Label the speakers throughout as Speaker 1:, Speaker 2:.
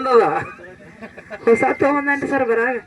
Speaker 1: ಬಂದದ ಹೊಸ ತಗೊಂಡಂಟ ಸರ್ ಬರಾಗ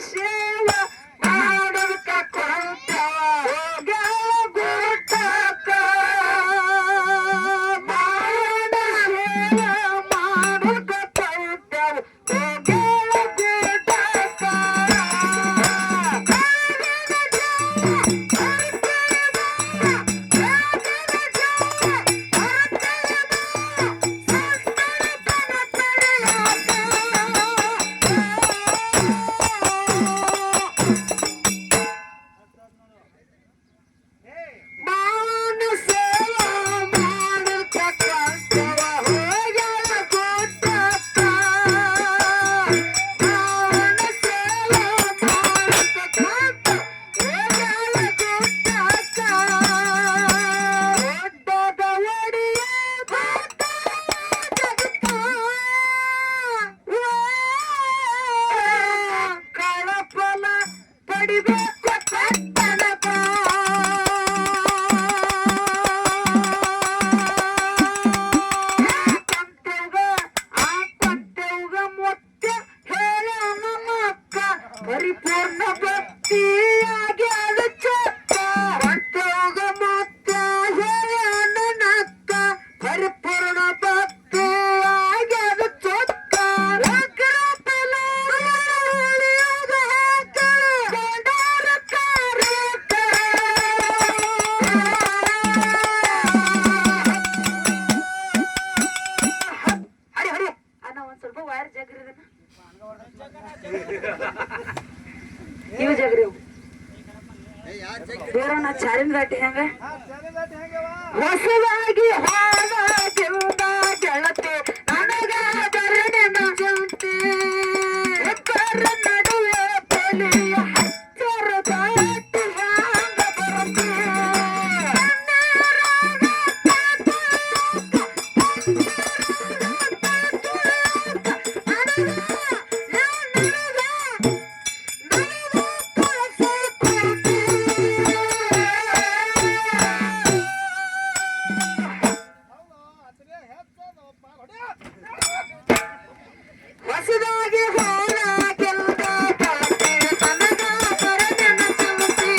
Speaker 1: ಸೇವ ಮಾಡೋದಕ್ಕ ಕೊಂತವ ಹೋಗ್ಯಾಳ ಗುಟ್ಟಕ್ಕ ಮಾವನ ಸೇವ ಮಾಡೋದಕ್ಕ ಕೊಂತವ ಹೋಗ್ಯಾಳ ಗುಟ್ಟಕ್ಕ ಪರಿಪೂರ್ಣ ಭಕ್ತಿಯಾಗಿ ಅದು ಚೊಕ್ಕ ಹೊಟ್ಟೋಗ ಮುತ್ತ ಹೇಳಕ್ಕ ಪರಿಪೂರ್ಣ ಭಕ್ತಿಯಾಗಿ ಅದು ಚೊಕ್ಕ ಹರಿ ಅಣ್ಣ ಒಂದ್ ಸ್ವಲ್ಪ ವೈರ್ ಜಗ್ರಿದನ ಇವು ಜಗ್ರಿ ದೇವ್ರನ್ನ ಚಾರಿನ ದಾಟಿ ಹೆಂಗ ಹೊಸದಾಗಿ ಹೋದ ಗೆಳತಿ ನನಗ ಬರಣ ಜಂತಿ ನಡುವೆ ತಲೆಯ ಹಚ್ಚರ ದಾಟಿ ಹ್ಯಾಂಗ ಬರತಿ ಹೊಸದಾಗಿ ಹೋದ ಗೆಲ್ದ ಗೆಳತಿ ನನಗ ಬರಣ ಜಂತಿ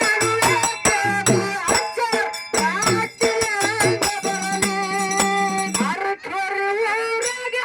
Speaker 1: ನಡುವೆ ತಲೆಯ ಹಚ್ಚರ ದಾಟಿ ಹ್ಯಾಂಗ ಬರಲಿ ಅರಖರಿ ಊರಿಗೆ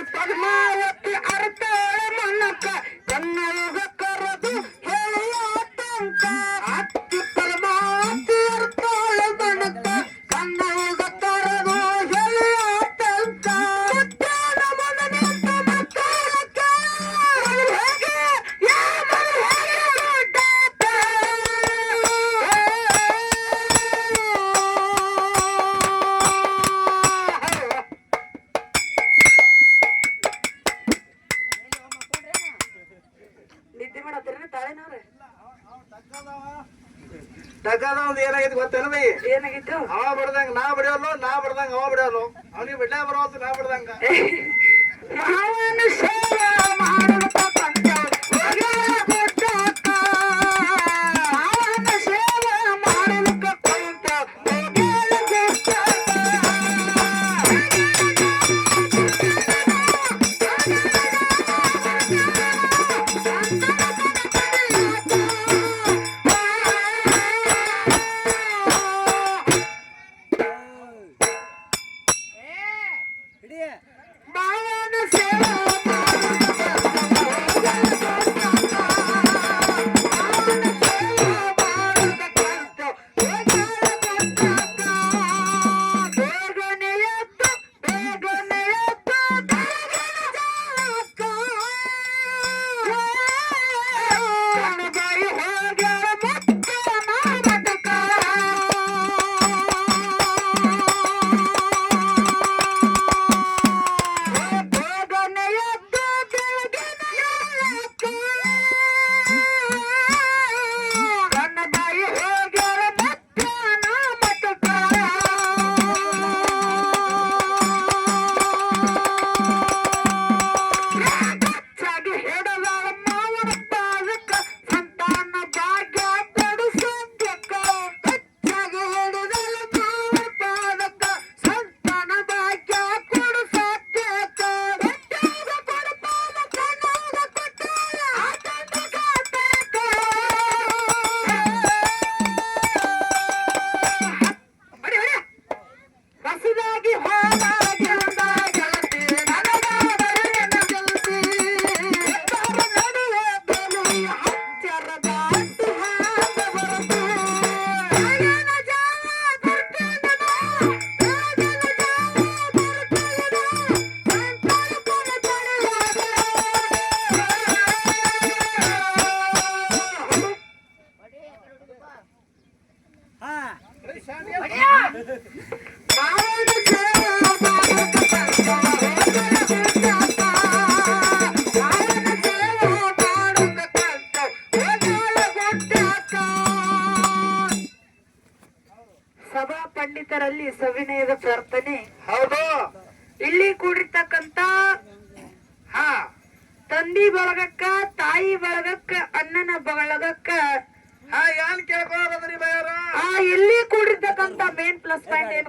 Speaker 1: ಪದ್ಮಾವತಿ ಅರ್ತಾಳ ಮನಕ ಕನ್ನಡ ಕರೆದು ಹೇಳುವ ಆತಂಕ ಅತ್ತಿ ಪದ್ಮಾವತಿ ಅರ್ತಾಳ ಮನಕ ಕನ್ನಡ ಕರೆದು ಹೇಳುವ ಆತಂಕ ಮುತ್ತಾದ ಮನನಿಂದ ಮಕ್ಕಳಕ್ಕ ಹೇಗೆ ನಿದ್ದೆ ಮಾಡತ್ತೀರ ತಾಳಿನವ್ರೆ
Speaker 2: ಟಗದ ಒಂದ್ ಏನಾಗೈತಿ ಗೊತ್ತೇನ ಬೈ
Speaker 1: ಏನಾಗಿತ್ತು
Speaker 2: ಅವ ಬಡ್ದಂಗ ನಾ ಬಡಿಯೋಲ್ಲ ನಾ ಬಡ್ದಂಗ ಅವ ಬಡಿಯೋಲ್ಲ ಅವನಿಗೆ ಬಿಡ್ಲೇ ಬರೋದು ನಾ ಬಡ್ದಂಗ
Speaker 1: ಮಾವನ ಸೇವೆ ಮಾಡುತ್ತ ಕೊಂತವ ಹೋಗ್ಯಾಳ ಗುಟ್ಟಕ್ಕ ಮಾವನ ಸೇವೆ ಮಾಡುತ್ತ ಕೊಂತವ ಹೋಗ್ಯಾಳ ಗುಟ್ಟಕ್ಕ ಮಾವನ ಸೇವೆ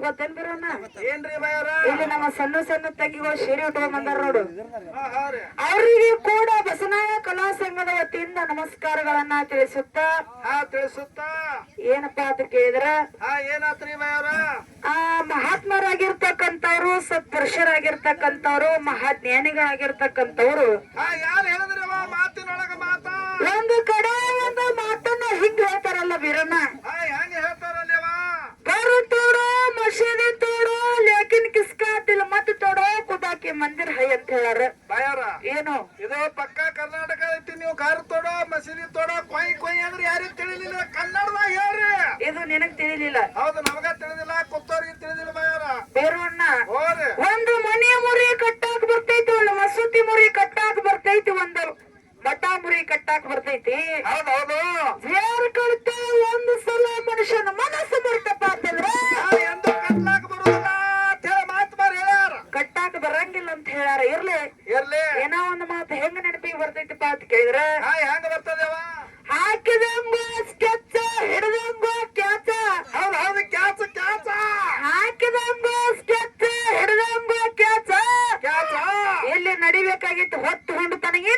Speaker 1: ಗೊತ್ತೇನ್ ಬಿರೋಣ
Speaker 2: ಏನ್ರಿ ಬಯ್ಯಾರ
Speaker 1: ಇಲ್ಲಿ ನಮ್ಮ ಸಣ್ಣ ಸಣ್ಣ ತಂಗಿಗಳು ಸೀರೆ ಉಟ್ಕೊಂಡ್ ಬಂದಾರ ನೋಡು
Speaker 2: ಹಾ ರೀ
Speaker 1: ಅವರಿಗೆ ಕೂಡ ಬಸನಾಯ ಕಲಾ ಸಂಘದ ವತಿಯಿಂದ ನಮಸ್ಕಾರಗಳನ್ನ ತಿಳಿಸುತ್ತಾ
Speaker 2: ತಿಳಿಸುತ್ತಾ
Speaker 1: ಏನಪ್ಪಾ ಅಂತ ಕೇಳಿದ್ರ
Speaker 2: ಏನಾತ್ರಿ ಬಯ್ಯಾರ
Speaker 1: ಆ ಮಹಾತ್ಮರಾಗಿರ್ತಕ್ಕಂಥವ್ರು ಸತ್ಪುರುಷರಾಗಿರ್ತಕ್ಕಂಥವ್ರು ಮಹಾಜ್ಞಾನಿಗಳಾಗಿರ್ತಕ್ಕಂಥವ್ರು
Speaker 2: ಯಾರು ಹೇಳಿದ್ರಿ ಮಾತಿನೊಳಗ ಮಾತ
Speaker 1: ಒಂದು ಕಡೆ ಒಂದು ಮಾತನ್ನ ಹಿಂಗ್ ಹೇಳ್ತಾರಲ್ಲ ಬೀರಣ್ಣ
Speaker 2: ಹೆಂಗ ಹೇಳ್ತಾರಲ್ಲೇವಾ
Speaker 1: घर तोड़ो मशीदी तोड़ो लेकिन किसका दिल मत तोड़ो खुदा के मंदिर है ಅಂತ ಹೇಳಾರ
Speaker 2: ಬಯ್ಯಾರ
Speaker 1: ಏನು
Speaker 2: ಇದು ಪಕ್ಕ ಕರ್ನಾಟಕ ಐತಿ ನೀವು ಕಾರ್ ತೋಡೋ ಮಸೀದಿ ತೋಡೋ ಕೊಯ್ ಕೊಯ್ ಅಂದ್ರೆ ಯಾರಿಗ್ ತಿಳಿಲಿಲ್ಲ ಕನ್ನಡದಾಗ ಹೇಳ್ರಿ
Speaker 1: ಇದು ನಿನಗ್ ತಿಳಿಲಿಲ್ಲ
Speaker 2: ಹೌದು ನಮಗ ತಿಳಿದಿಲ್ಲ ಕೊತ್ತೋರಿಗೆ ತಿಳಿದಿಲ್ಲ ಬಯ್ಯಾರ
Speaker 1: ಬೇರವನ್ನ
Speaker 2: ಹೋರಿ
Speaker 1: ಒಂದು ಮನೆಯ ಮುರಿ ಕಟ್ಟಾಕ ಬರ್ತೈತಿ ಒಂದು ಮಸೂತಿ ಮುರಿ ಕಟ್ಟಾಕ ಬರ್ತೈತಿ ಒಂದು ಮಠ ಮುರಿ ಕಟ್ಟಾಕ ಬರ್ತೈತಿ
Speaker 2: ಹೌದೌದು
Speaker 1: ಯಾರು ಕಳಿತ ಒಂದು ಸಲ ಮನುಷ್ಯನ ಮನಸ್ಸು ಬರ್ತಪ್ಪ ಅಂತಂದ್ರೆ
Speaker 2: ಎಂದು ಕಟ್ಲಾಕ ಬರುದಿಲ್ಲ ಅಂತ ಹೇಳಿ ಮಾತು ಮಾರಿ ಹೇಳ್ಯಾರ
Speaker 1: ಕಟ್ಟಾಕ ಬರಂಗಿಲ್ಲ ಅಂತ ಹೇಳಾರ ಇರ್ಲಿ
Speaker 2: ಇರ್ಲಿ
Speaker 1: ಏನೋ ಒಂದು ಮಾತು ಹೆಂಗ ನೆನಪಿಗೆ ಬರ್ತೈತಿಪ್ಪ ಅಂತ ಕೇಳಿದ್ರ
Speaker 2: ಹೆಂಗ ಬರ್ತದೇವ
Speaker 1: ಹಾಕಿದಂಗ ಸ್ಕೆಚ್ ಹಿಡಿದಂಗ ಕ್ಯಾಚ
Speaker 2: ಹೌದು ಹೌದು ಕ್ಯಾಚ ಕ್ಯಾಚ
Speaker 1: ಹಾಕಿದಂಗ ಸ್ಕೆಚ್ ಹಿಡಿದಂಗ ಕ್ಯಾಚ
Speaker 2: ಕ್ಯಾಚ
Speaker 1: ಎಲ್ಲಿ ನಡಿಬೇಕಾಗಿತ್ತು ಹೊತ್ತು ಹೊಂಡು ತನಗೆ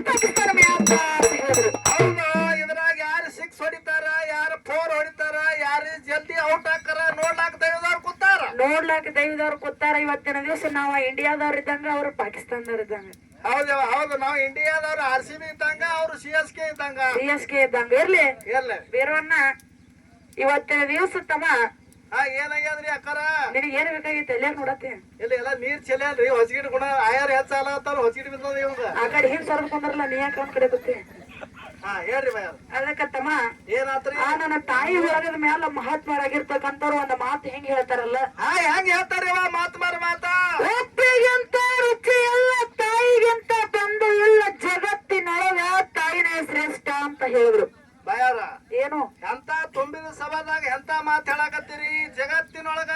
Speaker 1: ಪಾಕಿಸ್ತಾನ ಮ್ಯಾಚ್ ಅಂತ ಹೇಳಿದ್ರು
Speaker 2: ಹೌದು ಇದ್ರಾಗ ಯಾರು ಸಿಕ್ಸ್ ಹೊಡಿತಾರ ಯಾರು ಫೋರ್ ಹೊಡಿತಾರ ಯಾರು ಜಲ್ದಿ ಔಟ್ ಹಾಕಾರ ನೋಡ್ಲಾಕ ದೈವದವ್ರು ಕೂತಾರ
Speaker 1: ನೋಡ್ಲಾಕ ದೈವದವ್ರು ಕೂತಾರ ಇವತ್ತಿನ ದಿವಸ ನಾವ ಇಂಡಿಯಾದವ್ರ ಇದ್ದಂಗ ಅವ್ರು ಪಾಕಿಸ್ತಾನದವ್ರ ಇದ್ದಂಗ
Speaker 2: ಹೌದವ ಹೌದು ನಾವು ಇಂಡಿಯಾದವ್ರು RCB ಇದ್ದಂಗ ಅವ್ರು CSK ಇದ್ದಂಗ
Speaker 1: CSK ಇದ್ದಂಗ ಇರ್ಲಿ
Speaker 2: ಇರ್ಲಿ
Speaker 1: ಬೇರವನ್ನ ಇವತ್ತಿನ ದಿವಸ ತಮ್ಮ
Speaker 2: ಏನಾಗ್ಯದ್ರಿ ಅಕ್ಕಾರ
Speaker 1: ನಿನಗೆ ಏನ್ ಬೇಕಾಗಿತ್ತು ಎಲ್ಲೇ ನೋಡತ್ತೆ
Speaker 2: ಇಲ್ಲಿ ಎಲ್ಲ ನೀರ್ ಚೆಲ್ರಿ ಹೊಸಗಿಡ್ ಗುಣ ಆಯಾರ ಹೆಚ್ಚಾಲ ಅಂತಾರ ಹೊಸಗಿಡ್ ಬಿದ್ದದ ಇವಾಗ
Speaker 1: ಆ ಕಡೆ ಹಿಂಗ್ ಸರ್ಕೊಂಡ್ರಲ್ಲ ನೀ ಯಾಕೆ ಒಂದ್ ಕಡೆ ಗೊತ್ತೇ
Speaker 2: ಹೇಳ್ರಿ ಭಯ
Speaker 1: ಅದಕ್ಕ ತಮ್ಮ
Speaker 2: ಏನಾತ್ರಿ
Speaker 1: ಆ ನನ್ನ ತಾಯಿ ಒಳಗದ ಮ್ಯಾಲ ಮಹಾತ್ಮರಾಗಿರ್ತಕ್ಕಂಥವ್ರು ಒಂದು ಮಾತು ಹೆಂಗ್ ಹೇಳ್ತಾರಲ್ಲ
Speaker 2: ಹೆಂಗ್ ಹೇಳ್ತಾರಿ ಮಾತು ಮಾರ ಮಾತ
Speaker 1: ಒಪ್ಪಿಗೆಂತ ರುಚಿ ಎಲ್ಲ ತಾಯಿಗಿಂತ ಬಂದು ಇಲ್ಲ ಜಗತ್ತಿನೊಳಗ ತಾಯಿನೇ ಶ್ರೇಷ್ಠ ಅಂತ ಹೇಳಿದ್ರು
Speaker 2: ಬಯಾರ
Speaker 1: ಏನು
Speaker 2: ಎಂತ ತುಂಬಿದ ಸಭಾದಾಗ ಎಂತ ಮಾತು ಹೇಳಾಕತ್ತೀರಿ ಜಗತ್ತಿನೊಳಗ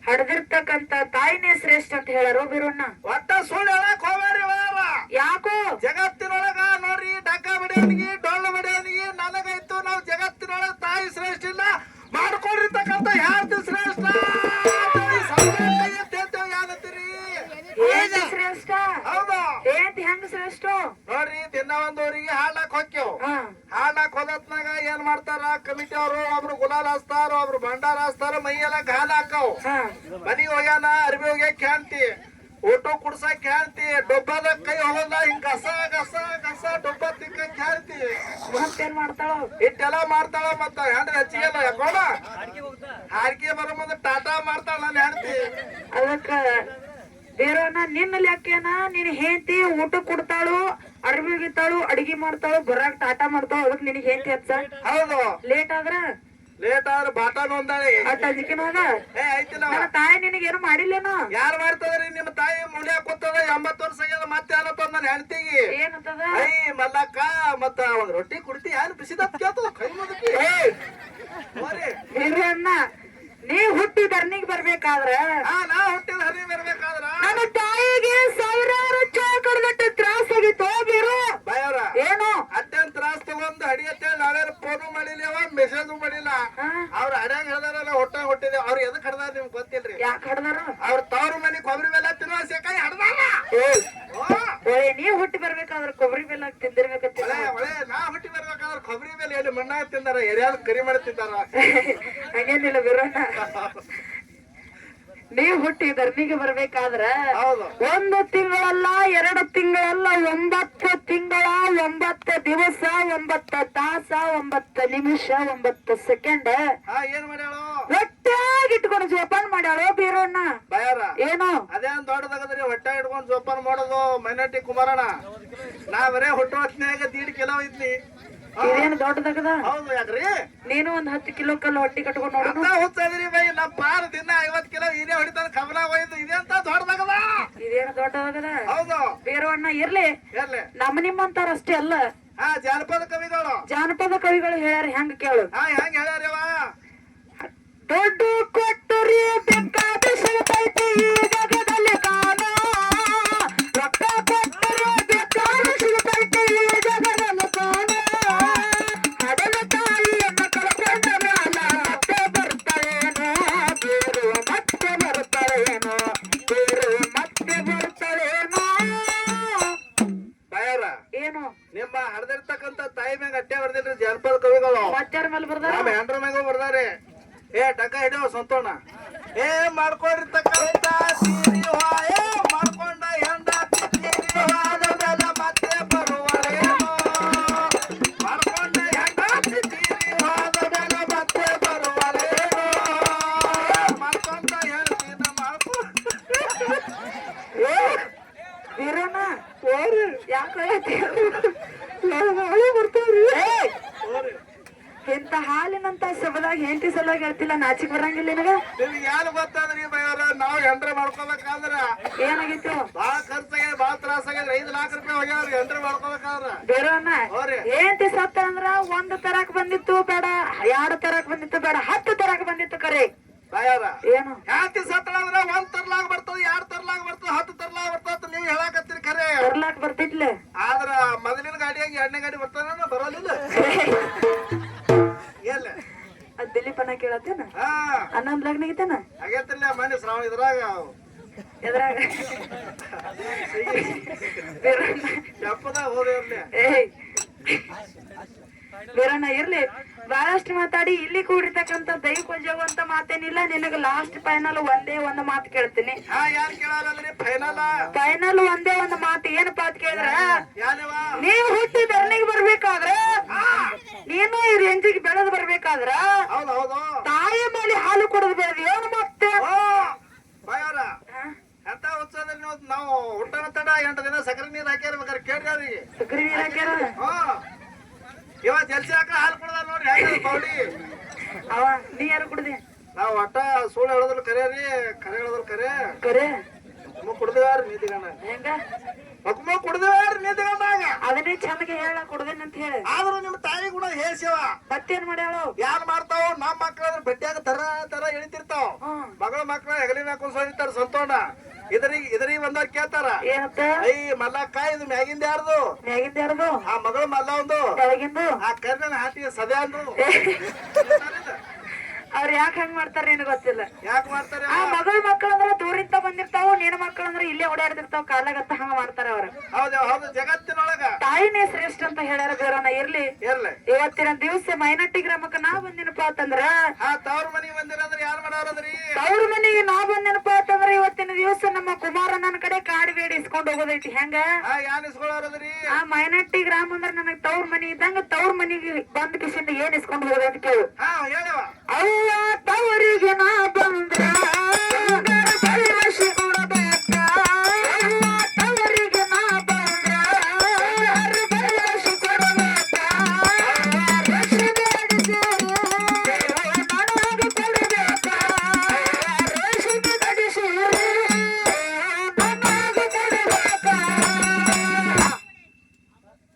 Speaker 1: ಹಡ್ದಿರ್ತಕ್ಕಂತ ತಾಯಿನೇ ಶ್ರೇಷ್ಠ ಅಂತ ಹೇಳಾರು ಬಿರೋಣ್ಣ
Speaker 2: ಒಟ್ಟ ಸುಳ್ಳು ಹೇಳಕ್ ಹೋಗ್ಯಾರಿ ಬಯಾರ
Speaker 1: ಯಾಕೋ
Speaker 2: ಜಗತ್ತಿನೊಳಗ ನೋಡ್ರಿ ಡಕ್ಕ ಬಡಿಯೋನಿಗೆ ಡೊಳ್ಳು ಬಡಿಯೋನಿಗೆ ನನಗೈತು ನಾವು ಜಗತ್ತಿನೊಳಗ ತಾಯಿ ಶ್ರೇಷ್ಠ ಇಲ್ಲ ಮಾಡ್ಕೊಂಡಿರ್ತಕ್ಕಂಥ ಯಾರ್ದು ಶ್ರೇಷ್ಠ ಯಾವ್ದತ್ತೀರಿ
Speaker 1: ಏನ್ ಶ್ರೇಷ್ಠ
Speaker 2: ಹೌದು
Speaker 1: ಏನ್ ಹೆಂಗ್ ಶ್ರೇಷ್ಠ
Speaker 2: ನೋಡ್ರಿ ದಿನ ಒಂದೂರಿಗೆ ಹಾಡ್ಲಾಕ್ ಹೊಕ್ಕೆವ್
Speaker 1: ಹಾ
Speaker 2: ಹಾಡ್ಲಾಕ್ ಹೋದತ್ನಾಗ ಏನ್ ಮಾಡ್ತಾರ ಕಮಿಟಿ ಅವರು ಒಬ್ರು ಗುಲಾಲ್ ಹಚ್ತಾರ ಒಬ್ರು ಭಂಡಾರ ಹಚ್ತಾರ ಮೈಯೆಲ್ಲ ಗಾಲ ಹಾಕವ್
Speaker 1: ಹಾ
Speaker 2: ಮನಿಗ್ ಹೋಗ್ಯಾನ ಅರ್ಬಿ ಹೋಗ್ಯಾಕ ಕ್ಯಾಂತಿ ಊಟ ಕುಡ್ಸಾಕ ಕ್ಯಾಂತಿ ಡೊಬ್ಬದ ಕೈ ಹೋಗಲ್ಲ ಹಿಂಗ್ ಗಸ ಗಸ ಗಸ ಡೊಬ್ಬ ತಿಕ್ಕ ಕ್ಯಾಂತಿ
Speaker 1: ಮತ್ತೇನ್ ಮಾಡ್ತಾಳ
Speaker 2: ಇಟ್ಟೆಲ್ಲ ಮಾಡ್ತಾಳ ಮತ್ತ ಹೆಂಡ್ರಿ ಹಚ್ಚಿಗೆಲ್ಲ ಯಾಕೋಣ ಹಾರಿಕೆ ಬರೋ ಮುಂದೆ ಟಾಟಾ ಮಾಡ್ತಾಳ ನನ್ನ ಹೆಂಡ್ತಿ
Speaker 1: ಅದಕ್ಕ ಬೇರೋನ ನಿನ್ನಲ್ಲಿ ಯಾಕೇನ ನೀನ್ ಹೆಂಡತಿ ಊಟ ಕೊಡ್ತಾಳು ಅರ್ಬಿ ಒಗಿತಾಳು ಅಡಿಗೆ ಮಾಡ್ತಾಳು ಬರಾಕ್ ಟಾಟಾ ಮಾಡ್ತಾಳು ಅದಕ್ ನಿನಗೆ ಹೆಂಡತಿ ಹಚ್ಚ
Speaker 2: ಹೌದು
Speaker 1: ಲೇಟ್ ಆದ್ರ
Speaker 2: ಲೇಟ್ ಆದ್ರೆ ಬಾಟ ನೋಂದಾಳಿ
Speaker 1: ಅಟ್ ಅಂಜಿಕಿನೋದ
Speaker 2: ಐತಿಲ್ಲ
Speaker 1: ನನ್ನ ತಾಯಿ ನಿನಗೆ ಏನು ಮಾಡಿಲ್ಲೇನೋ
Speaker 2: ಯಾರು ಮಾಡ್ತದ್ರಿ ನಿಮ್ಮ ತಾಯಿ ಮೂಲ್ಯ ಕೂತದ 80 ವರ್ಷ ಆಗ್ಯದ ಮತ್ತೆ ಅನ್ನತ್ತದ ನನ್ನ ಹೆಂಡತಿಗೆ
Speaker 1: ಏನಂತದ
Speaker 2: ಐ ಮಲ್ಲಕ್ಕ ಮತ್ತ ಒಂದ್ ರೊಟ್ಟಿ ಕುಡ್ತಿ ಯಾರು ಬಿಸಿದ ಕೇಳ್ತದ ಕೈ ಮುದಕಿ
Speaker 1: ಅಣ್ಣ ನೀ ಹುಟ್ಟಿ ಧರ್ನಿಗೆ ಬರ್ಬೇಕಾದ್ರ
Speaker 2: ನಾ ಹುಟ್ಟಿದ ಹರಿ ಬರ್ಬೇಕಾದ್ರ
Speaker 1: ನನ್ನ ತಾಯಿಗೆ ಸಾವಿರಾರು ಚೌಕಡಗಟ್ಟು ತ್ರಾಸ ಆಗಿತ್ತು ಬೀರು
Speaker 2: ಬಯವ್ರ
Speaker 1: ಏನು
Speaker 2: ಅತ್ಯಂತ ತ್ರಾಸ ತಗೊಂಡು ಹಡಿಯತ್ತೆ ನಾವೇನು ಫೋನು ಮಾಡಿಲ್ಲ ಮೆಸೇಜ್ ಮಾಡಿಲ್ಲ ಅವ್ರ ಹಡ್ಯಾಂಗ ಹಡ್ದಾರಲ್ಲ ಹೊಟ್ಟಾಗ ಹೊಟ್ಟಿದೆ ಅವ್ರ ಎದಕ್ ಹಡ್ದಾರ ನಿಮ್ಗೆ ಗೊತ್ತಿಲ್ರಿ
Speaker 1: ಯಾಕೆ ಹಡ್ದಾರ
Speaker 2: ಅವ್ರ ತವ್ರ ಮನೆ ಕೊಬ್ಬರಿ ಬೆಲ್ಲ ತಿನ್ನುವ ಸೇಕಾಯಿ ಹಡ್ದಾರ
Speaker 1: ನೀ ಹುಟ್ಟಿ ಬರ್ಬೇಕಾದ್ರ ಕೊಬ್ಬರಿ ಬೆಲ್ಲ ತಿಂದಿರ್ಬೇಕಂತ
Speaker 2: ಒಳ್ಳೆ ನಾ ಹುಟ್ಟಿ ಬರ್ಬೇಕಾದ್ರೆ ಕೊಬ್ಬರಿ ಬೆಲ್ಲ ಎಲ್ಲಿ ಮಣ್ಣಾಗ ತಿಂದಾರ ಎರಿಯಾದ ಕರಿ ಮಾಡಿ ತಿಂದಾರ
Speaker 1: ಹಂಗೇನಿಲ್ಲ ಬಿರೋಣ ನೀವ್ ಹುಟ್ಟಿ ಧರ್ನಿಗೆ ಬರ್ಬೇಕಾದ್ರ
Speaker 2: ಹೌದು
Speaker 1: 1 ತಿಂಗಳಲ್ಲ 2 ತಿಂಗಳಲ್ಲ 9 ತಿಂಗಳ 9 ದಿವಸ 9 ತಾಸ 9 ನಿಮಿಷ 9 ಸೆಕೆಂಡ್
Speaker 2: ಏನ್ ಮಾಡ್ಯಾಳು
Speaker 1: ಒಟ್ಟಾಗಿ ಇಟ್ಕೊಂಡು ಜೋಪಾನ ಮಾಡ್ಯಾಳೋ ಬೀರೋಣ್ಣ
Speaker 2: ಬಯಾರ
Speaker 1: ಏನು
Speaker 2: ಅದೇನ್ ದೊಡ್ಡದಾಗದ್ರಿ ಹೊಟ್ಟೆ ಇಟ್ಕೊಂಡ್ ಜೋಪಾನ ಮಾಡೋದು ಮೈನಾಟಿ ಕುಮಾರಣ್ಣ ನಾ ಬರೇ ಹುಟ್ಟು ಹೊತ್ತಿನಾಗ 1.5 ಕಿಲೋ ಇದ್ನಿ
Speaker 1: ಇದೇನು ದೊಡ್ಡದಾಗದ
Speaker 2: ಹೌದು ಯಾಕ್ರಿ
Speaker 1: ನೀನು 10 ಕಿಲೋ ಕಲ್ಲು ಹೊಟ್ಟಿ ಕಟ್ಕೊಂಡು ನೋಡು
Speaker 2: ಅಂತ ಹುಚ್ಚದ್ರಿ ಬೈ ನಮ್ಮ ಪಾರ್ ದಿನ 50 ಕಿಲೋ ಇದೇ ಹೊಡಿತಾನ ಕಮಲ ಹೋಯ್ತು ಇದೇ ಅಂತ ದೊಡ್ಡದಾಗದ
Speaker 1: ಇದೇನು ದೊಡ್ಡದಾಗದ
Speaker 2: ಹೌದು
Speaker 1: ಬೀರೋಣ್ಣ ಇರ್ಲಿ
Speaker 2: ಇರ್ಲಿ
Speaker 1: ನಿಮ್ಮಂತಾರ ಅಷ್ಟೇ ಅಲ್ಲ
Speaker 2: ಜಾನಪದ ಕವಿಗಳು
Speaker 1: ಜಾನಪದ ಕವಿಗಳು ಹೇಳ್ಯಾರ ಹೆಂಗ ಕೇಳು
Speaker 2: ಹೆಂಗ್ ಹೇಳ್ಯಾರವ
Speaker 1: ದುಡ್ಡು ಕೊಟ್ಟರಿ ಬೇಕಾದ ಸಿಗತೈತಿ ಈ ಜಗದಲ್ಲಿ ಕಾಣ ರೊಕ್ಕ ಕೊಟ್ಟರೆ ಬೇಕಾದ ಸಿಗತೈತಿ ಈ ಜಗದಲ್ಲಿ ಕಾಣ ಹಡಲ ತಾಯಿಯನ್ನ ಕಳ್ಕೊಂಡ ಮ್ಯಾಲ ಮತ್ತೆ ಬರ್ತಾಳೇನೋ ಬೀರು ಏ ವೀರಣ್ಣ ಯಾಕೆ ಇಂತ ಹಾಲಿನಂತ ಸಬದಾಗ ಹೆಂಡತಿ ಸಲುವಾಗಿ ಹೇಳ್ತಿಲ್ಲ ನಾಚಿಕ್ ಬರಂಗಿಲ್ಲ ನಿನಗ
Speaker 2: ನಿಮ್ಗೆ ಯಾರು ಗೊತ್ತಾದ್ರಿ ಬೈಯವ್ರ ನಾವು ಎಂಟ್ರಿ ಮಾಡ್ಕೋಬೇಕಾದ್ರ
Speaker 1: ಏನಾಗಿತ್ತು
Speaker 2: ಬಾಳ ಖರ್ಚಾಗ್ಯದ ಬಾಳ ತ್ರಾಸಾಗ್ಯದ 5 ಲಕ್ಷ ರೂಪಾಯಿ ಹೋಗ್ಯಾವ್ರಿ ಎಂಟ್ರಿ ಮಾಡ್ಕೋಬೇಕಾದ್ರ
Speaker 1: ಬೇರವನ್ನ
Speaker 2: ಹೋರಿ
Speaker 1: ಹೆಂಡತಿ ಸತ್ತ ಅಂದ್ರ 1 ತರಕ್ ಬಂದಿತ್ತು ಬೇಡ 2 ತರಕ್ ಬಂದಿತ್ತು ಬೇಡ 10 ತರಕ್ ಬಂದಿತ್ತು ಕರೆ
Speaker 2: ಬೈಯವ್ರ
Speaker 1: ಏನು
Speaker 2: ಯಾತಿ ಸತ್ತಳ ಅಂದ್ರ 1 ತರ್ಲಾಗ ಬರ್ತದ 2 ತರ್ಲಾಗ ಬರ್ತದ 10 ತರ್ಲಾಗ ಬರ್ತದ ನೀವು ಹೇಳಾಕತ್ತೀರಿ ಖರೆ
Speaker 1: ಬರ್ಲಾಕ್ ಬರ್ತಿದ್ಲೆ
Speaker 2: ಆದ್ರ ಮೊದಲಿನ ಗಾಡಿಯಾಗಿ 2ನೇ ಗಾಡಿ ಬರ್ತಾನ ಬರೋಲಿಲ್ಲ ಎಲ್ಲ
Speaker 1: ಅದ್ ದಿಲೀಪನ ಕೇಳತ್ತೇನ
Speaker 2: ಹಾ
Speaker 1: ಅನ್ನೊಂದ್ ಲಗ್ನ ಆಗಿತ್ತೇನ
Speaker 2: ಆಗೇತಿಲ್ಲ ಮನೆ ಶ್ರಾವಣ ಇದ್ರಾಗ
Speaker 1: ಎದ್ರಾಗ
Speaker 2: ಎಪ್ಪದಾಗ ಹೋದೇವ್ರಲ್ಲ
Speaker 1: ಏಯ್ ವೀರಣ್ಣ ಇರ್ಲಿ ಬಹಳಷ್ಟು ಮಾತಾಡಿ ಇಲ್ಲಿ ಕೂಡಿರ್ತಕ್ಕಂತ ದೈವಜವು ಅಂತ ಮಾತೇನಿಲ್ಲ ನಿನಗ ಲಾಸ್ಟ್ ಫೈನಲ್ ಒಂದೇ ಒಂದು ಮಾತು ಕೇಳ್ತೀನಿ
Speaker 2: ಹಾ ಯಾರು ಕೇಳಾರಲ್ರಿ ಫೈನಲ್
Speaker 1: ಫೈನಲ್ ಒಂದೇ ಒಂದು ಮಾತು ಏನಪ್ಪಾ ಅಂತ ಕೇಳಿದ್ರ
Speaker 2: ಯಾನವ
Speaker 1: ನೀವು ಹುಟ್ಟಿ ಧರಣಿಗೆ ಬರ್ಬೇಕಾದ್ರ ನೀನು ಈ ರೇಂಜಿಗೆ ಬೆಳೆದು ಬರ್ಬೇಕಾದ್ರ
Speaker 2: ಹೌದು ಹೌದು
Speaker 1: ತಾಯಿ ಮೇಲೆ ಹಾಲು ಕುಡಿದು ಬೆಳೆದು ಏನು ಮತ್ತೆ
Speaker 2: ಬಾಯವ್ರ ಎಂತ ಉತ್ಸವದಲ್ಲಿ ನಾವು ಹುಟ್ಟನ ತಡ 8 ದಿನ ಸಕ್ಕರೆ ನೀರು ಹಾಕ್ಯಾರ ಕೇಳ್ರಿ ಅವ್ರಿಗೆ
Speaker 1: ಸಕ್ರಿ ನೀರ್ ಹಾಕ್ಯಾರ
Speaker 2: ಇವಾಗ ಜಲ್ಸಿ ಹಾಕ ಹಾಲು ಕೊಡದ ನೋಡ್ರಿ ಹೆಂಗ ಬೌಡಿ
Speaker 1: ಅವ ನೀ ಯಾರು ಕುಡ್ದಿ
Speaker 2: ನಾವ್ ಒಟ್ಟ ಸುಳ್ಳು ಹೇಳೋದ್ರ ಕರೆ ರೀ ಕರೆ ಹೇಳೋದ್ರ ಕರೆ
Speaker 1: ಕರೆ
Speaker 2: ಕುಡ್ದೇವ್ರಿ ನೀತಿಗಣ್ಣ
Speaker 1: ಹೆಂಗ
Speaker 2: ಮಕ್ಮ ಕುಡ್ದೇವ್ರಿ ನೀತಿಗಣ್ಣಾಗ
Speaker 1: ಅದನ್ನೇ ಚಂದಗೆ ಹೇಳ ಕುಡ್ದೇನ ಅಂತ ಹೇಳಿ
Speaker 2: ಆದ್ರೂ ನಿಮ್ ತಾಯಿ ಕೂಡ ಹೇಳ್ಸಿವ
Speaker 1: ಮತ್ತೇನ್ ಮಾಡ್ಯಾಳು
Speaker 2: ಯಾರ್ ಮಾಡ್ತಾವ ನಮ್ ಮಕ್ಳಾದ್ರ ಬಡ್ಡ್ಯಾಗ ತರ ಎಳಿತಿರ್ತಾವ ಮಗಳ ಮಕ್ಳ ಹೆಗಲಿ ಮ್ಯಾಕ ಕುಂದ್ಸೋದಿರ್ತಾರ ಸಂತೋಣ ಇದರಿಗೆ ಬಂದವ್ರ ಕೇಳ್ತಾರ
Speaker 1: ಏನತ್ತ
Speaker 2: ಐ ಮಲ್ಲಕ್ಕ ಇದು ಮ್ಯಾಗಿಂದ ಯಾರ್ದು
Speaker 1: ಮ್ಯಾಗಿಂದ ಯಾರ್ದು
Speaker 2: ಆ ಮಗಳು ಮಲ್ಲ ಒಂದು
Speaker 1: ಕೆಳಗಿಂದು
Speaker 2: ಆ ಕರ್ನ ಹಾಟಿ ಸದ್ಯ ಅಂದ್ರು
Speaker 1: ಅವ್ರ ಯಾಕೆ ಹಂಗ್ ಮಾಡ್ತಾರ ನಿನಗ್ ಗೊತ್ತಿಲ್ಲ
Speaker 2: ಯಾಕೆ ಮಾಡ್ತಾರೆ
Speaker 1: ಆ ಮಗಳ ಮಕ್ಕಳಂದ್ರ ದೂರಿಂದ ಬಂದಿರ್ತಾವ ನಿನ್ನ ಮಕ್ಕಳಂದ್ರ ಇಲ್ಲೇ ಓಡಾಡ್ತಿರ್ತಾವ ಕಾಲಾಗತ್ತ ಹಂಗ ಮಾಡ್ತಾರ ಅವ್ರ
Speaker 2: ಹೌದು ಹೌದು ಜಗತ್ತಿನೊಳಗ
Speaker 1: ತಾಯಿನೇ ಶ್ರೇಷ್ಠ ಅಂತ ಹೇಳ್ಯಾರ ಬೇರೋಣ ಇರ್ಲಿ
Speaker 2: ಇರ್ಲಿ
Speaker 1: ಇವತ್ತಿನ ದಿವಸ ಮೈನಟ್ಟಿ ಗ್ರಾಮಕ್ಕ ನಾ ಬಂದಿನಪ್ಪ ಅಂತಂದ್ರ
Speaker 2: ಆ ತವ್ರ ಮನಿಗೆ ಬಂದಿರಂದ್ರ ಯಾರು ಮಾಡಾರದ್ರಿ
Speaker 1: ಅವ್ರ ಮನೆಗೆ ನಾ ಬಂದಿನಪ್ಪ ಅಂತಂದ್ರ ಇವತ್ತಿನ ದಿವಸ ನಮ್ಮ ಕುಮಾರ ನನ್ನ ಕಡೆ ಕಾಡು ಬೇಡಿ ಇಸ್ಕೊಂಡ್ ಹೋಗೋದೈತಿ ಹೆಂಗ
Speaker 2: ಆ ಯಾನ್ ಇಸ್ಕೊಳಾರದ್ರಿ
Speaker 1: ಆ ಮೈನಟ್ಟಿ ಗ್ರಾಮ ಅಂದ್ರ ನನಗ್ ತವ್ರ ಮನಿ ಇದ್ದಂಗ ತವ್ರ ಮನಿಗೆ ಬಂದ ಕಿಶಿಂದ ಏನ್ ಇಸ್ಕೊಂಡ್ ಹೋಗೋದೈತಿ ಕೇಳು
Speaker 2: ಹಾ ಹೇಳವ
Speaker 1: ಅವ್ವ ತವರಿಗೆ ನಾ ಬಂದ್ರ ಬಯಸಿ ಕೊಡಬೇಕ ಅವ್ವ ತವರಿಗೆ ನಾ ಬಂದ್ರ ಬಯಸಿ ಕೊಡಬೇಕ ರಕ್ಷೆ ಬೇಡಿಸಿ ನನಗೆ ಕೊಡಬೇಕ ರಕ್ಷೆ ಬೇಡಿಸಿ ನನಗೆ ಕೊಡಬೇಕ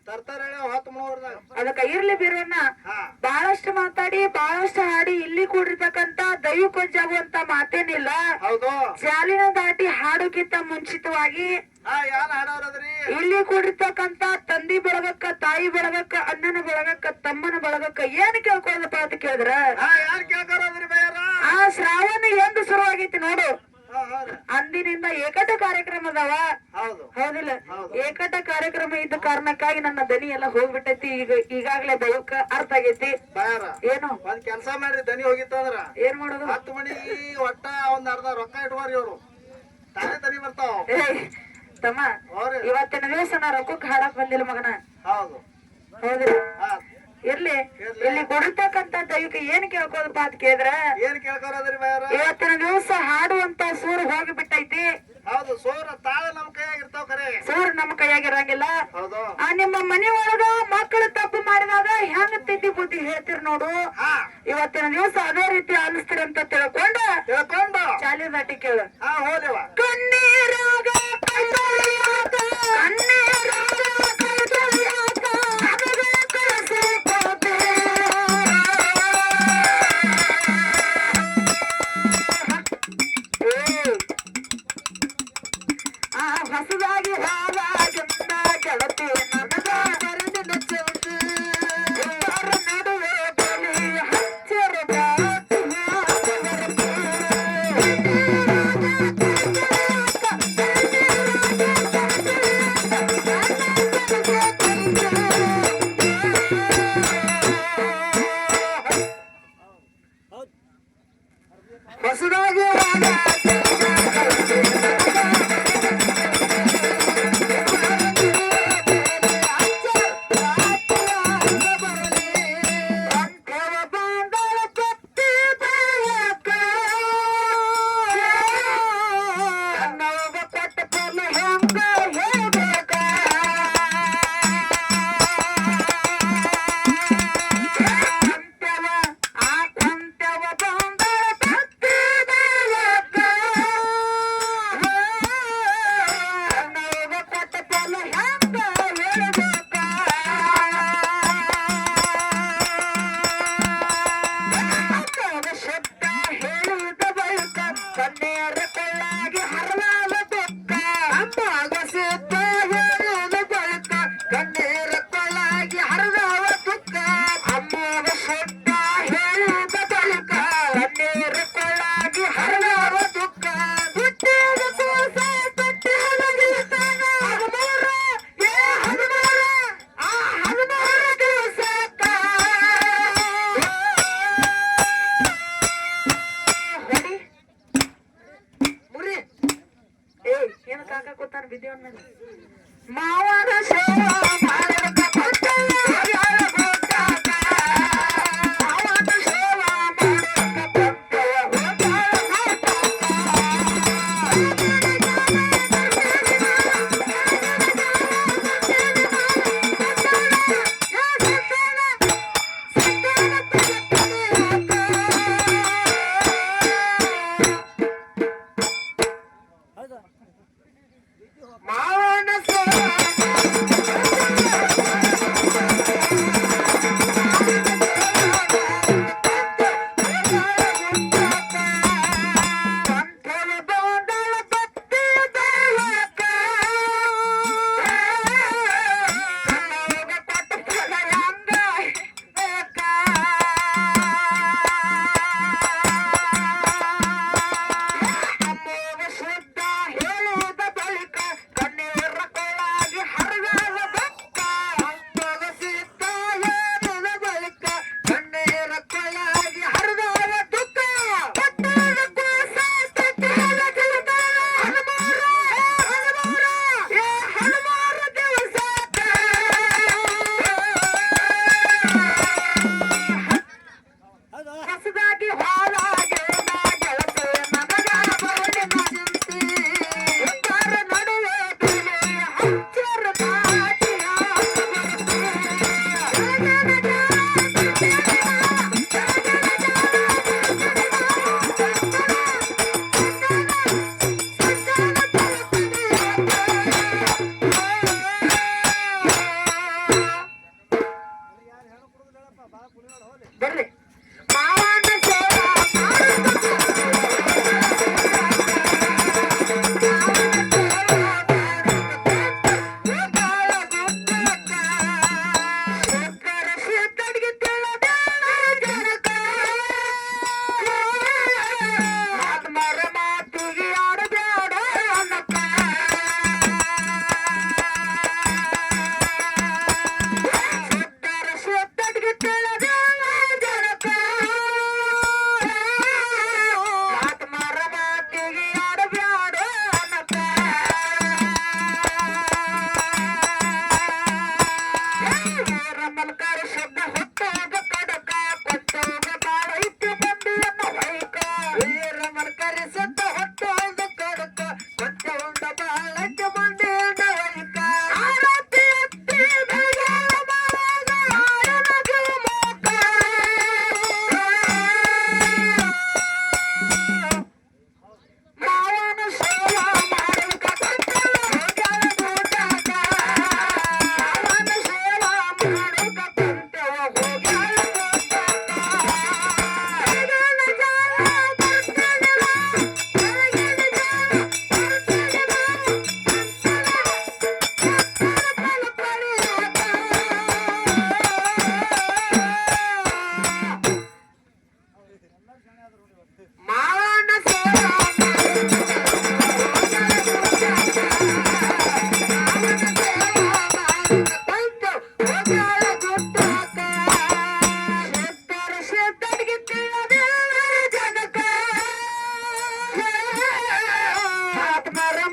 Speaker 2: ತರ್ತಾರ ಹೊತ್ತು ಮೂರ್ದಾಗ
Speaker 1: ಅದಕ್ಕ ಇರ್ಲಿ ಬಿರೋಣ
Speaker 2: ಹಾ
Speaker 1: ಬಹಳಷ್ಟು ಮಾತಾಡಿ ಬಹಳಷ್ಟು ಹಾಡಿ ಇಲ್ಲಿ ಕೂಡಿರ್ತಕ್ಕಂತ ದೈವಕ್ಕೊಂಜಾಗುವಂತ ಮಾತೇನಿಲ್ಲ
Speaker 2: ಹೌದು
Speaker 1: ಜಾಲಿನ ದಾಟಿ ಹಾಡೋಕ್ಕಿಂತ ಮುಂಚಿತವಾಗಿ
Speaker 2: ಹಾ ಯಾನ್ ಹಾಡೋರದ್ರಿ
Speaker 1: ಇಲ್ಲಿ ಕೂಡಿರ್ತಕ್ಕಂತ ತಂದಿ ಬಳಗಕ್ಕ ತಾಯಿ ಬಳಗಕ್ಕ ಅಣ್ಣನ ಬಳಗಕ್ಕ ತಮ್ಮನ ಬಳಗಕ್ಕ ಏನ್ ಕೇಳ್ಕೊಳ್ಳದಪ್ಪ ಅಂತ ಕೇಳಿದ್ರ
Speaker 2: ಹಾ ಯಾರ್ ಕೇಳ್ಕೊರದ್ರಿ ಬಯ್ಯಾರ
Speaker 1: ಆ ಶ್ರಾವಣ ಎಂದು ಶುರುವಾಗೈತಿ ನೋಡು
Speaker 2: ಹಾ ಹೌದು
Speaker 1: ಅಂದಿನಿಂದ ಏಕಟ ಕಾರ್ಯಕ್ರಮ ಅದಾವ
Speaker 2: ಹೌದು
Speaker 1: ಹೌದಿಲ್ಲ
Speaker 2: ಹೌದು.
Speaker 1: ಏಕಟ ಕಾರ್ಯಕ್ರಮ ಇದ್ದ ಕಾರಣಕ್ಕಾಗಿ ನನ್ನ ದನಿ ಎಲ್ಲ ಹೋಗ್ಬಿಟ್ಟೈತಿ ಈಗಾಗ್ಲೇ ದೈವಕ್ಕ ಅರ್ಥ ಆಗೈತಿ
Speaker 2: ಬಯ್ಯಾರ
Speaker 1: ಏನು
Speaker 2: ಒಂದ್ ಕೆಲ್ಸ ಮಾಡ್ರಿ ದನಿ ಹೋಗಿತ್ತಂದ್ರ
Speaker 1: ಏನ್ ಮಾಡೋದು
Speaker 2: 10 ಮಣಿಗೆ ಒಟ್ಟ ಒಂದ್ ಅರ್ಧ ರೊಕ್ಕ ಇಟ್ಕೋರಿ ಇವ್ರು ತಾನೇ ದನಿ ಬರ್ತಾವ
Speaker 1: ಏಯ್, ತಮ್ಮ
Speaker 2: ಅವ್ರಿ
Speaker 1: ಇವತ್ತಿನ ದಿವಸ ನಾ ರೊಕ್ಕಕ್ಕೆ ಹಾಡಕ್ ಬಂದಿಲ್ಲ ಮಗನ
Speaker 2: ಹೌದು
Speaker 1: ಹೌದಿಲ್ಲ
Speaker 2: ಹಾ
Speaker 1: ಇರ್ಲಿ ಇಲ್ಲಿ ಕೊಡ್ತಕ್ಕಂತ ದೈವಕ್ಕೆ ಏನ್ ಕೇಳ್ಕೋದಪ್ಪ ಅಂತ ಕೇಳಿದ್ರ
Speaker 2: ಏನ್ ಕೇಳ್ಕೊರದ್ರಿ ಬಯ್ಯಾರ
Speaker 1: ಇವತ್ತಿನ ದಿವಸ ಹಾಡುವಂತ ಸೂರ್ ಹೋಗಿಬಿಟ್ಟೈತಿ
Speaker 2: ಹೌದು ಸೋರ ತಾಳ ನಮ್ ಕೈಯಾಗ ಇರ್ತಾವ ಕರೆ
Speaker 1: ಸೂರ್ ನಮ್ಮ ಕೈಯಾಗಿರಂಗಿಲ್ಲ
Speaker 2: ಹೌದು
Speaker 1: ಆ ನಿಮ್ಮ ಮನೆ ಒಳಗ ಮಕ್ಕಳು ತಪ್ಪು ಮಾಡಿದಾಗ ಹೆಂಗ ತಿದ್ದಿ ಬುದ್ಧಿ ಹೇಳ್ತೀರಿ ನೋಡು
Speaker 2: ಹಾ
Speaker 1: ಇವತ್ತಿನ ದಿವಸ ಅದೇ ರೀತಿ ಆಲಿಸ್ತೀರಿ ಅಂತ ತಿಳ್ಕೊಂಡು
Speaker 2: ತಿಳ್ಕೊಂಡು
Speaker 1: ಚಾಲಿ ದಾಟಿ ಕೇಳು
Speaker 2: ಹಾ ಹೋದೇವ
Speaker 1: ಕಣ್ಣೀರಾಗ ಕೈತೊಳೆಯಾಕ, ಕಣ್ಣೀರಾಗ ಕೈತೊಳೆಯಾಕ, ನನಗೆ ಕಳಿಸಿ ಕೊಡೆ. ಆ ಹೊಸದಾಗಿ ಹಾವಾಗಿಂದ ಗೆಳತಿ ನನಗ ಬರೆದಿನ ಚೌತಿ ಇಬ್ಬರ ನಡುವೆ ಬಲಿ ಹಚ್ಚರದ ಹೊಸದಾಗಿ ಕಾಕ ಕೂತಾರ ಬಿದ್ದೇವನ್ ಮೇಲೆ ಮಾವನ ಸೇವಾ ಮಾಡೋಕ ಬಂದವ ಹೋಗ್ಯಾಳ ಗೋಕಾಕ. ಮಾವನ ಸೇವಾ ಮಾಡೋಕ ಬಂದವ ಹೋಗ್ಯಾಳ ಮಾವನ ಸೇವಾ ಹೊಸದಾಗಿ ಹಾಲಾಗೆ ಗೆಳತಿ ನನಗ ಬರಲಿ ಮಜಿಂತಿ ಉತ್ತರ ನಡುವೆ ಬೆಲೆ ಹಚ್ಚರ ನಾಟಿಯ ಬರ್ರಿ ಮಾವನ ಸೇವಾ ಮಾತಿಗೆ ಆಡಬೇಡ ಅನ್ನಕ್ಕ ಸುತ್ತಡಿಗೆ ತಿಳಿದೇಳ ಜನಕ ಮಾತುಮರ ಮಾತಿಗೆ ಆಡಬೇಡ ಅನ್ನಕ್ಕ ರಮಲ್ಕರ ಶಬ್ದ ಹೊತ್ತೋಗ ಕಡಕ ಕೊಟ್ಟೋಗ ಬಾಳೈತಿ ಮಂದಿಯನ್ನ ಹೊಯ್ಕ ರಮಲ್ಕರ ಶಬ್ದ ಹೊತ್ತೋಗ ಕಡಕ ಕೊಟ್ಟೋಗ ಬಾಳೈತಿ ಮಂದಿಯನ್ನ ಹೊಯ್ಕ ಆರತಿ ಎತ್ತಿ ಬೆಳಗಾವ ಮಾವಾಗ ಆರನಗೆ ಮೋಕ ಮಾವನ ಸೇವಾ ಮಾಡೋಕ ಬಂದವ ಹೋಗ್ಯಾಳ ಗೋಕಾಕ. ಮಾವನ ಸೇವಾ ಮಾಡೋಕ ಬಂದವ ಹೋಗ್ಯಾಳ ಗೋಕಾಕ. ಬೆಳಗಿನ ಜಾವ ಬರ್ತೇನೆ ಬಾ, ಬೆಳಗಿನ ಜಾವ ಬರ್ತೇನೆ ಬಾ, ಸಕ್ಕರ ಪಡಿಯಾಕ. ಮಾವನ ಸೇವಾ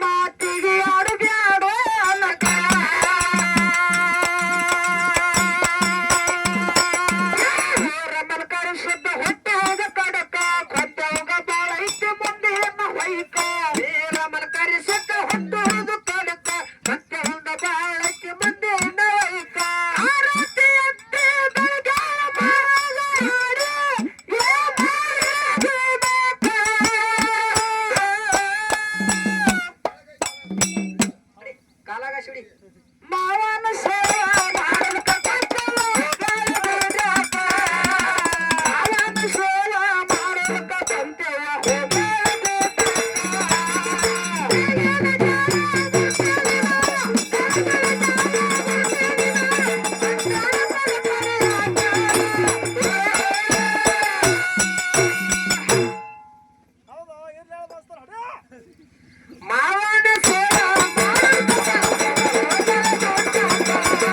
Speaker 1: ಮಾತಿಗೆ ಆಡಬ್ಯಾಡ ಅನ್ನಕ ರಮಲ್ಕರ ಶಬ್ದ ಹೊಟ್ಟೋಗ ಕಡಕ ಕೊಟ್ಟೋಗ ಬಾಳೈತಿ ಮುಂದೆಯನ್ನ ಹೊಯ್ಕ ರಮಲ್ಕರ ಶಬ್ದ ಹೊಟ್ಟೋದು ಕಡಕ ಕೊಟ್ಟೋಗ ಬಾಳೈತಿ ಮುಂದೆಯನ್ನ ಹೊಯ್ಕ ಆರತಿ ಎತ್ತಿ ಬೆಳಗಾವ ಮಾವಾಗ ಹಾಡಿ ಏ ಮಾರಿಗೆ ಬೇಕ. ಕಾಲಾಗ ಸಿಡಿ ಮಾವನ ಸೇವಾ ಮಾಡೋಕ ಬಂದವ ಹೋಗ್ಯಾಳ ಗೋಕಾಕ. ಮಾವನ ಸೇವಾ ಮಾಡೋಕ ಬಂದವ ಹೋಗ್ಯಾಳ ಗೋಕಾಕ. ಬೆಳಗಿನ ಜಾವ ಬರ್ತೇನೆ ಬಾ, ಬೆಳಗಿನ ಜಾವ ಬರ್ತೇನೆ ಬಾ, ಸಕ್ಕರ ಪಡಿಯಾಕ. ಮಾವನ ಸೇವಾ ಮಾಡೋಕ ಬಂದವ ಹೋಗ್ಯಾಳ ಗೋಕಾಕ.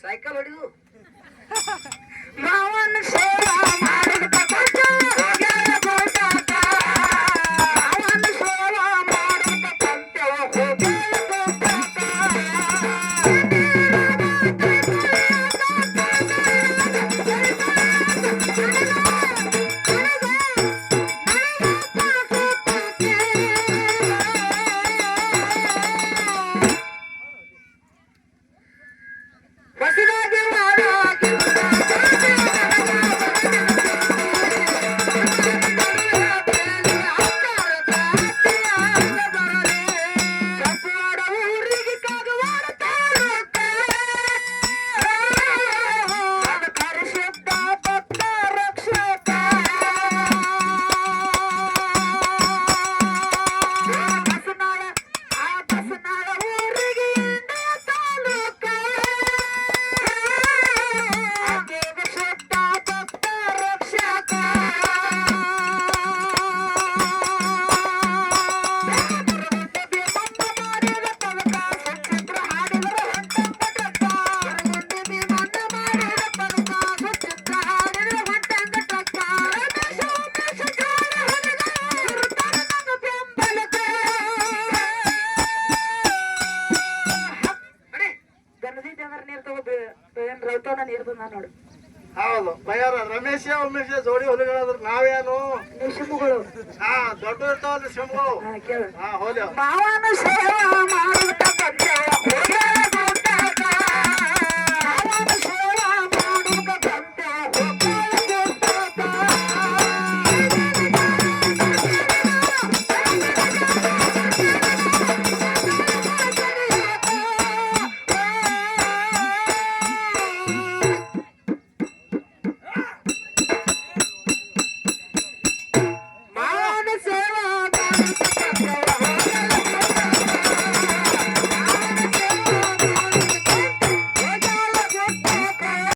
Speaker 1: ಸೈಕಲ್ ಹೊಡಿದು ಮಾವನ ಸೇವಾ ಮಾಡುತ್ತ ಹೋಗ್ಯಾರ ಗೋಟಾಟ ಮಾವನ ಸೇವಾ ಮಾಡುತ್ತ ಪಂಚವ ಹೋಗ್ಯಾರ ಗೋಟಾಟ ಹೊಸದಾಗಿ ಮಾಡಾಗಿ ಊರಿಗೆ ಕಾಗವಾಡ ತಾಲೂಕ ಪರಿಶುದ್ಧ ಭಕ್ತ ರಕ್ಷಕ ಬಸನಾಳ ಊರಿಗೆ ತಾಲೂಕ ದೇವಶಕ್ತ ಭಕ್ತ ರಕ್ಷಕ ಮಾಡಿದ ಪದಕ ಸಚಿತ್ರ ಹಾಡಿದರ ಹೊಂಟಂಗ ಮಾಡಿದ ಪದಕ ಸಚಿತ್ರ ಹಾಡಿದರ ಹೊಂಟಂಗ ಗಣದೀತಿ ಅಂದ್ರೆ ನೀರು ತಗೋ ಏನ್ ರೌತವನ ನೀರು ಬಂದ ನೋಡು
Speaker 2: ಹೌದು ಬಯ್ಯಾರ ರಮೇಶ ಉಮೇಶ ಜೋಡಿ ಹುಲಿಗಳಾದ್ರ ನಾವೇನು
Speaker 1: ನೀವು ಶಿಮುಗಳು
Speaker 2: ಹಾ ದೊಡ್ಡ ಇರ್ತಾವಲ್ರಿ ಸಿಂಹಗಳು
Speaker 1: ಕೇಳು
Speaker 2: ಹಾ ಹೋಲಿ
Speaker 1: ಮಾವನ ಸೇವಾ ಮಾಡುತ್ತ ಬಂದೇವ